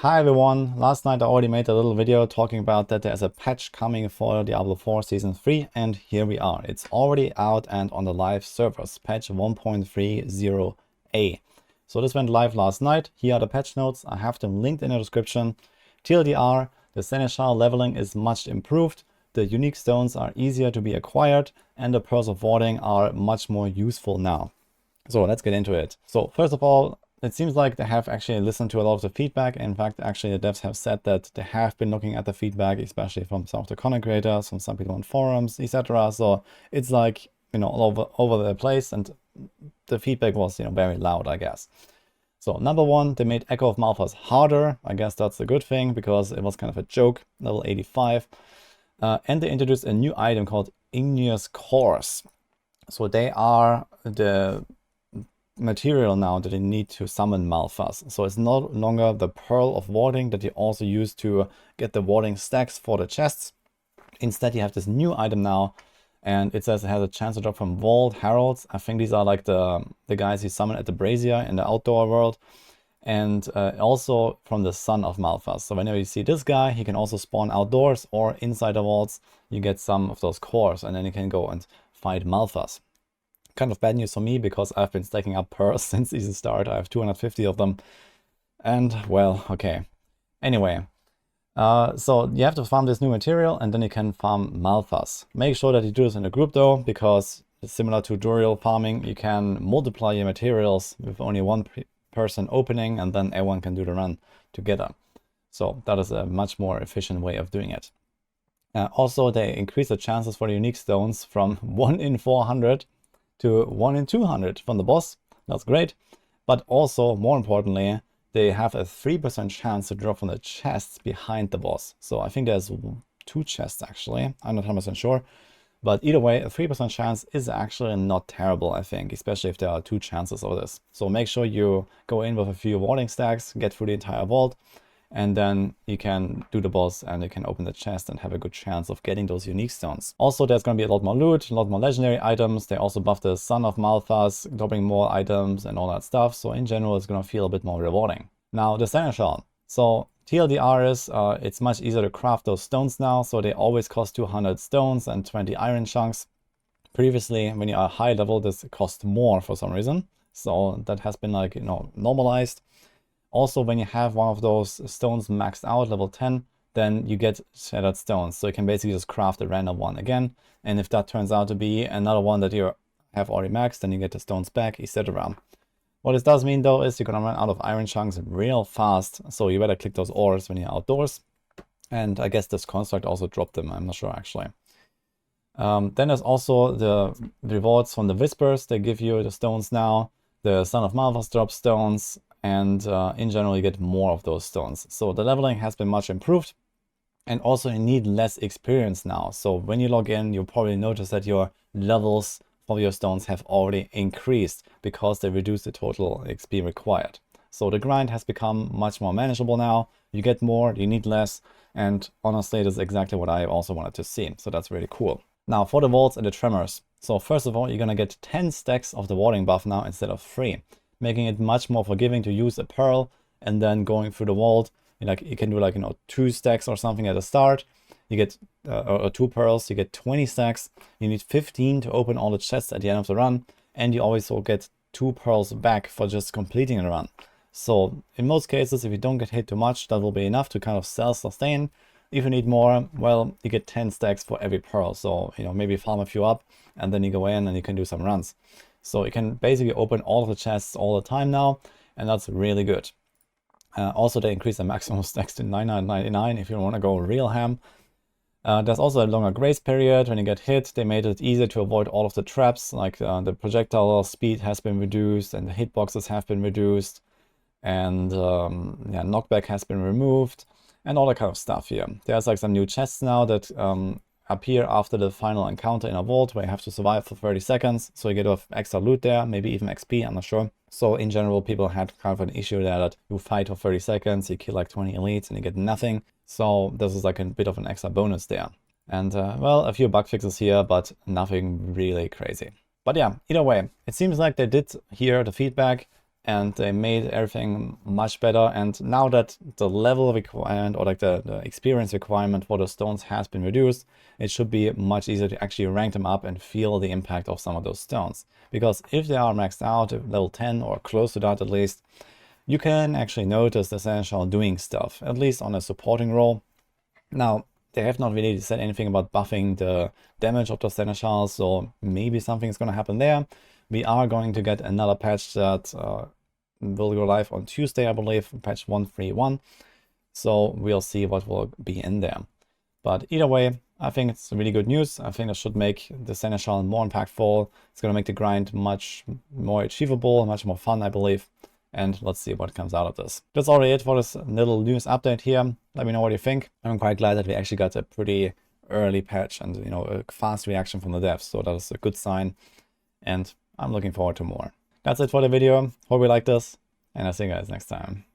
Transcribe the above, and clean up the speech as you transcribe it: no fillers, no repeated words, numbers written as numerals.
Hi everyone, last night I already made a little video talking about that there's a patch coming for Diablo 4 Season 3, and here we are. It's already out and on the live servers, patch 1.30a. So this went live last night. Here are the patch notes. I have them linked in the description. TLDR, the Seneschal leveling is much improved. The unique stones are easier to be acquired and the pearls of warding are much more useful now. So let's get into it. So first of all, it seems like they have actually listened to a lot of the feedback. In fact, actually the devs have said that they have been looking at the feedback, especially from some of the content creators, from some people on forums, etc. So it's like, all over the place, and the feedback was, very loud, I guess. So number one, they made Echo of Malphas harder. I guess that's a good thing because it was kind of a joke, level 85. And they introduced a new item called Igneous Cores. So they are the material now that you need to summon Malphas. So it's no longer the Pearl of Warding that you also use to get the warding stacks for the chests. Instead, you have this new item now, and it says it has a chance to drop from Vault Heralds. I think these are like the guys you summon at the Brazier in the outdoor world. And also from the Son of Malphas. So whenever you see this guy, he can also spawn outdoors or inside the vaults. You get some of those cores, and then you can go and fight Malphas. Kind of bad news for me because I've been stacking up pearls since season start. I have 250 of them. And well, okay. Anyway, so you have to farm this new material and then you can farm Malphas. Make sure that you do this in a group though, because similar to Duriel farming, you can multiply your materials with only one person opening and then everyone can do the run together. So that is a much more efficient way of doing it. Also, they increase the chances for the unique stones from 1 in 400 to 1 in 200 from the boss. That's great. But also, more importantly, they have a 3% chance to drop from the chests behind the boss. So I think there's 2 chests actually. I'm not 100% sure. But either way, a 3% chance is actually not terrible, I think, especially if there are 2 chances of this. So make sure you go in with a few warding stacks, get through the entire vault, and then you can do the boss and you can open the chest and have a good chance of getting those unique stones. Also, there's going to be a lot more loot, a lot more legendary items. They also buffed the Son of Malphas, dropping more items and all that stuff. So in general, it's going to feel a bit more rewarding. Now, the Seneschal. So TLDR is, it's much easier to craft those stones now. So they always cost 200 stones and 20 iron chunks. Previously, when you are high level, this cost more for some reason. So that has been like, normalized. Also, when you have one of those stones maxed out, level 10, then you get shattered stones. So you can basically just craft a random one again. And if that turns out to be another one that you have already maxed, then you get the stones back, etc. What this does mean though is you're gonna run out of iron chunks real fast. So you better click those ores when you're outdoors. And I guess this construct also dropped them. I'm not sure actually. Then there's also the rewards from the Whispers. They give you the stones now. The Son of Malphas drops stones. And in general, you get more of those stones. So the leveling has been much improved. And also you need less experience now. So when you log in, you'll probably notice that your levels for your stones have already increased because they reduce the total XP required. So the grind has become much more manageable now. You get more, you need less. And honestly, this is exactly what I also wanted to see. So that's really cool. Now for the vaults and the tremors. So first of all, you're going to get 10 stacks of the warding buff now instead of 3. Making it much more forgiving to use a pearl and then going through the vault. You can do 2 stacks or something at the start. You get or 2 pearls, you get 20 stacks. You need 15 to open all the chests at the end of the run, and you also get 2 pearls back for just completing the run. So in most cases, if you don't get hit too much, that will be enough to kind of self-sustain. If you need more, well, you get 10 stacks for every pearl. So maybe farm a few up, and then you go in and you can do some runs. So you can basically open all of the chests all the time now, and that's really good. Also, they increase the maximum stacks to 999 if you want to go real ham. There's also a longer grace period when you get hit. They made it easier to avoid all of the traps, like the projectile speed has been reduced and the hitboxes have been reduced. And knockback has been removed and all that kind of stuff here. There's some new chests now that appear after the final encounter in a vault where you have to survive for 30 seconds. So you get extra loot there, maybe even XP, I'm not sure. So in general, people had kind of an issue there that you fight for 30 seconds, you kill 20 elites and you get nothing. So this is a bit of an extra bonus there. And well, a few bug fixes here, but nothing really crazy. But yeah, either way, it seems like they did hear the feedback. and they made everything much better. And now that the level requirement, or like the experience requirement for the stones has been reduced, it should be much easier to actually rank them up and feel the impact of some of those stones. Because if they are maxed out at level 10 or close to that at least, you can actually notice the Seneschal doing stuff, at least on a supporting role. Now, they have not really said anything about buffing the damage of the Seneschal, so maybe something is going to happen there. We are going to get another patch that will go live on Tuesday, I believe, patch 1.3.1. So we'll see what will be in there. But either way, I think it's really good news. I think that should make the Seneschal more impactful. It's going to make the grind much more achievable, much more fun, I believe. And let's see what comes out of this. That's already it for this little news update here. Let me know what you think. I'm quite glad that we actually got a pretty early patch and, you know, a fast reaction from the devs. So that is a good sign. And I'm looking forward to more. That's it for the video. Hope you like this. And I'll see you guys next time.